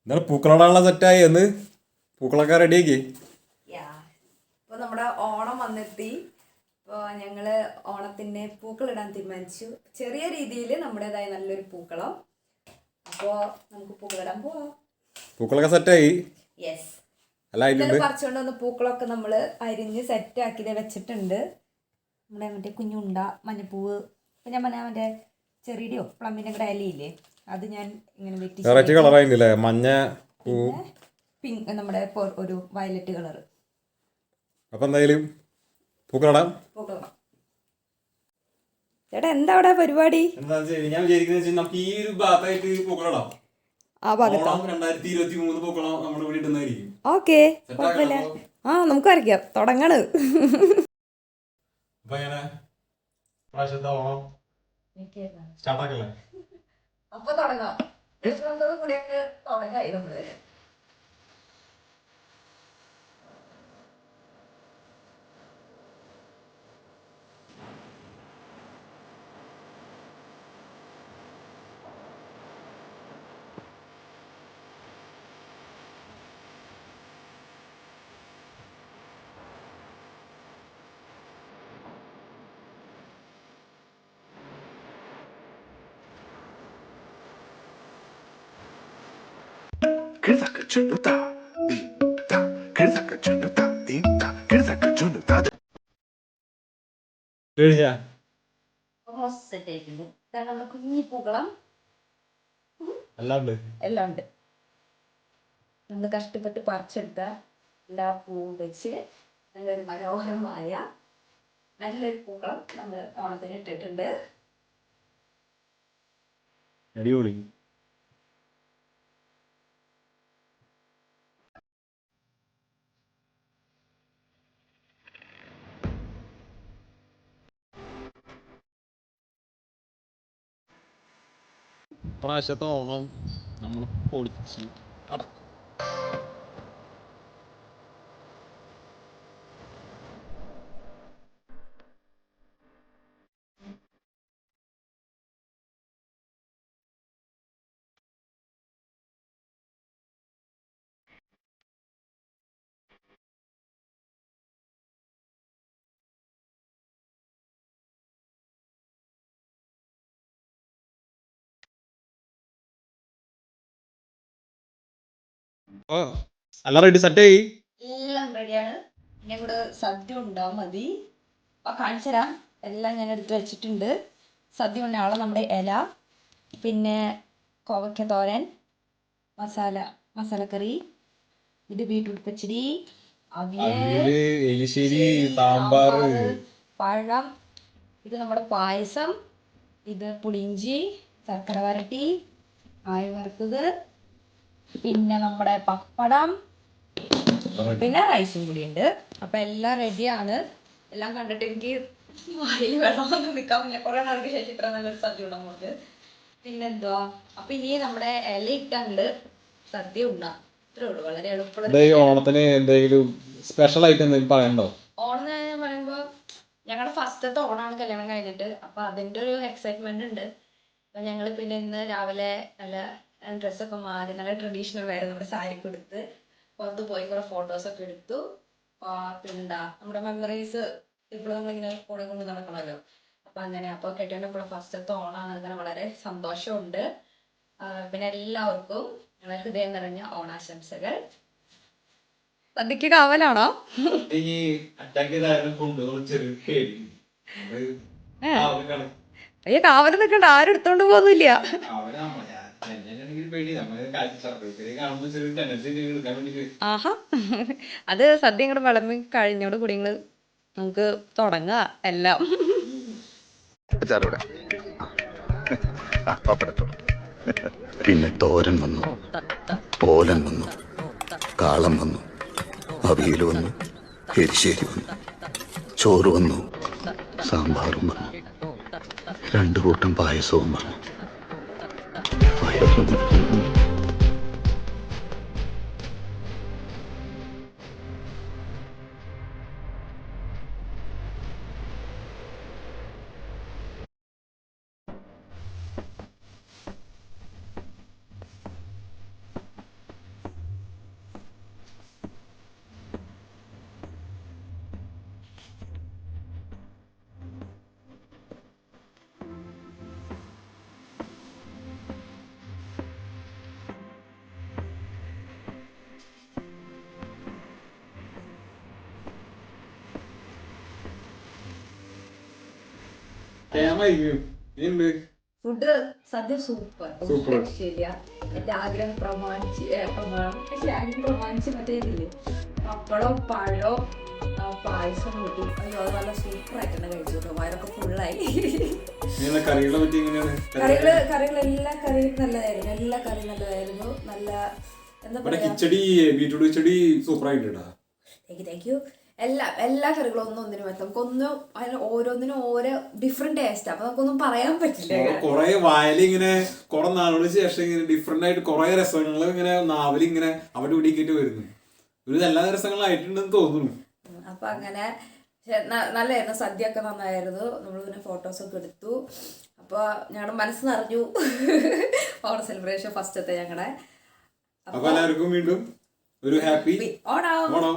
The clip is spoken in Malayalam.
എന്നാൽ പൂക്കളോടാനുള്ള സെറ്റായി എന്ന് പൂക്കളൊക്കെ റെഡിയാക്കി. ഇപ്പോൾ നമ്മുടെ ഓണം വന്നെത്തി. ഇപ്പോൾ ഞങ്ങൾ ഓണത്തിന് പൂക്കളിടാൻ തീരുമാനിച്ചു. ചെറിയ രീതിയിൽ നമ്മുടേതായ നല്ലൊരു പൂക്കളം. അപ്പോൾ നമുക്ക് പൂക്കളിടാൻ പോവാം. പൂക്കളൊക്കെ സെറ്റായി. യെസ്. എല്ലാം ഇന്നലെ പറിച്ചുകൊണ്ട് വന്ന പൂക്കളൊക്കെ നമ്മൾ അരിഞ്ഞ് സെറ്റാക്കി വെച്ചിട്ടുണ്ട്. നമ്മുടെ മറ്റേ കുഞ്ഞുണ്ട മഞ്ഞപ്പൂവ്, ഇപ്പം ഞാൻ പറഞ്ഞാൽ മറ്റേ ചെറിയുടെയോ പ്ലമ്മിൻ്റെ കൂടെ ഇലയില്ലേ, അത് ഞാൻ ഇങ്ങനെ വെറൈറ്റി കളറായില്ലേ, മഞ്ഞ പൂ, പിങ്ക്, നമ്മുടെ ഒരു വയലറ്റ് കളറ്. അപ്പം എന്തായാലും പൂക്കളിടാം. ചേട്ടാ എന്താ അവിടെ പരിപാടി? ഞാൻ വിചാരിക്കുന്നത് നമുക്ക് ഈ ഒരു ഭാഗത്തായിട്ട് പൂക്കളിടാം. ആ ഭാഗത്താ 2023 പൂക്കളം നമ്മൾ ഇവിടെ ഇടുന്നതായിരിക്കും. ഓക്കെ, കുഴപ്പമില്ല. ആ നമുക്ക് വരയ്ക്കാം, തുടങ്ങണ്. അപ്പൊ തുടങ്ങാം. തുടങ്ങായി നമ്മള്. കുഞ്ഞി പൂക്കളം എല്ലാം ഉണ്ട്. നമ്മൾ കഷ്ടപ്പെട്ട് പറിച്ചെടുത്ത എല്ലാ പൂവും വെച്ച് നല്ലൊരു മനോഹരമായ നല്ലൊരു പൂക്കളം നമ്മൾ ഓണത്തിന് ഇട്ടിട്ടുണ്ട്. അടിപൊളി. പ്രാവശ്യത്തെ ഓണം നമ്മൾ പൊളിച്ച് എല്ലാം റെഡി സെറ്റായി. എല്ലാം റെഡിയാണ്. ഇനി കൂടെ സദ്യ ഉണ്ടാവും മതി. അപ്പോൾ കാണിച്ചു തരാം. എല്ലാം ഞാൻ എടുത്ത് വെച്ചിട്ടുണ്ട്. സദ്യ ഉണ്ടാവുള്ള നമ്മുടെ ഇല, പിന്നെ കോവയ്ക്ക തോരൻ, മസാലക്കറി, ഇത് ബീട്രൂട്ട് പച്ചടി, എലിശ്ശേരി, സാമ്പാർ, പഴം, ഇത് നമ്മുടെ പായസം, ഇത് പുളിയിഞ്ചി, ശർക്കര വരട്ടി, ആയ വറുത്തത്, പിന്നെ നമ്മുടെ പപ്പടം, പിന്നെ റൈസും കൂടി ഉണ്ട്. അപ്പം എല്ലാം റെഡിയാണ്. എല്ലാം കണ്ടിട്ട് എനിക്ക് വായിൽ വെള്ളമൊന്നും നിൽക്കാൻ പറ്റില്ല. കുറേ നാൾക്ക് ശേഷം ഇത്ര നല്ലൊരു സദ്യ ഉണ്ടാകും നമുക്ക്. പിന്നെന്തുവാ, അപ്പം ഇനി നമ്മുടെ ഇല ഇട്ടുണ്ട് സദ്യ ഉണ്ടാകും. ഇത്രേ ഉള്ളൂ, വളരെ എളുപ്പമുള്ള. ഓണത്തിന് എന്തെങ്കിലും സ്പെഷ്യൽ ആയിട്ട് എന്തെങ്കിലും പറയണ്ടോ? ഓണം എന്ന് പറയുമ്പോൾ ഞങ്ങളുടെ ഫസ്റ്റത്തെ ഓണമാണ് കല്യാണം കഴിഞ്ഞിട്ട്. അപ്പം അതിൻ്റെ ഒരു എക്സൈറ്റ്മെന്റ് ഉണ്ട്. അപ്പം ഞങ്ങൾ പിന്നെ ഇന്ന് രാവിലെ നല്ല ഡ്രസ്സൊക്കെ മാറി നല്ല ട്രഡീഷണൽ വെയർ നമ്മുടെ സാരിയൊക്കെ എടുത്ത് പുറത്ത് പോയി കുറേ ഫോട്ടോസൊക്കെ എടുത്തു. പിന്നെന്താ, നമ്മുടെ മെമ്മറീസ് ഇപ്പോൾ നമ്മളിങ്ങനെ കൂടെ കൊണ്ട് നടക്കണമല്ലോ. അപ്പം അങ്ങനെ, അപ്പോൾ കെട്ടിയവൻ്റെ ഇപ്പോൾ ഫസ്റ്റത്തെ ഓണമാണ്. അങ്ങനെ വളരെ സന്തോഷമുണ്ട്. പിന്നെ എല്ലാവർക്കും ഞങ്ങളുടെ ഹൃദയം നിറഞ്ഞ ഓണാശംസകൾ. സദ്യക്ക് കാവലാണോ? അയ്യോ, കാവല് നിൽക്കണ്ട, ആരും എടുത്തോണ്ട് പോകുന്നില്ല. ആഹാ, അത് സദ്യ ഇങ്ങോട്ട് വിളമ്പി കഴിഞ്ഞോട് കൂടി നമുക്ക് തുടങ്ങാം എല്ലാം. പിന്നെ തോരൻ വന്നു, ഓലൻ വന്നു, കാളം വന്നു, അവിയൽ വന്നു, എരിശ്ശേരി വന്നു, ചോറ് വന്നു, സാമ്പാറും വന്നു, 2 കൂട്ടം പായസവും വന്നു. ഫുഡ് സദ്യ സൂപ്പർ Super. ശരിയാ. എന്റെ ആഗ്രഹം പ്രമാണിച്ച് മറ്റേ ഇതില്ലേ പപ്പടം പഴം പായസം കിട്ടി. അയ്യോ അത് നല്ല സൂപ്പർ ആയിട്ട് തന്നെ കഴിച്ചു കേട്ടോ. വയറൊക്കെ ഫുള്ളായി. കറികളെ പറ്റി എങ്ങനെയാണ്? എല്ലാ കറിയും നല്ലതായിരുന്നു. എല്ലാ കറിയും നല്ലതായിരുന്നു. നല്ല എന്താ പറയാ, കിച്ചടി ബീറ്റ്റൂട്ട് കിച്ചടി സൂപ്പർ ആയിട്ടാ. Thank you. എല്ലാ കറികളും ഒന്നിനും പറ്റും. നമുക്കൊന്നും അതിന് ഓരോന്നിനും ഓരോ ഡിഫറെന്റ് ടേസ്റ്റ്. അപ്പൊ നമുക്കൊന്നും പറയാൻ പറ്റില്ല. കൊറേ വായലിങ്ങനെ കൊറേ നാളുകൾക്ക് ശേഷം ഇങ്ങനെ ഡിഫറെന്റ് ആയിട്ട് കൊറേ രസങ്ങൾ ഇങ്ങനെ നാവലിങ്ങനെ അവിടെ ഇടിക്കിട്ട് വരുന്നു. ഒരു എല്ലാ രസങ്ങളായിട്ടുണ്ടെന്ന് തോന്നുന്നു. അപ്പൊ അങ്ങനെ നല്ലായിരുന്നു. സദ്യ ഒക്കെ നന്നായിരുന്നു. നമ്മൾ പിന്നെ ഫോട്ടോസൊക്കെ എടുത്തു. അപ്പൊ ഞങ്ങളുടെ മനസ്സ് നിറഞ്ഞു. ഓണം സെലിബ്രേഷൻ ഫസ്റ്റത്തെ ഞങ്ങളുടെ. അപ്പൊ എല്ലാവർക്കും വീണ്ടും ഒരു ഹാപ്പി ഓണം. ഓണം.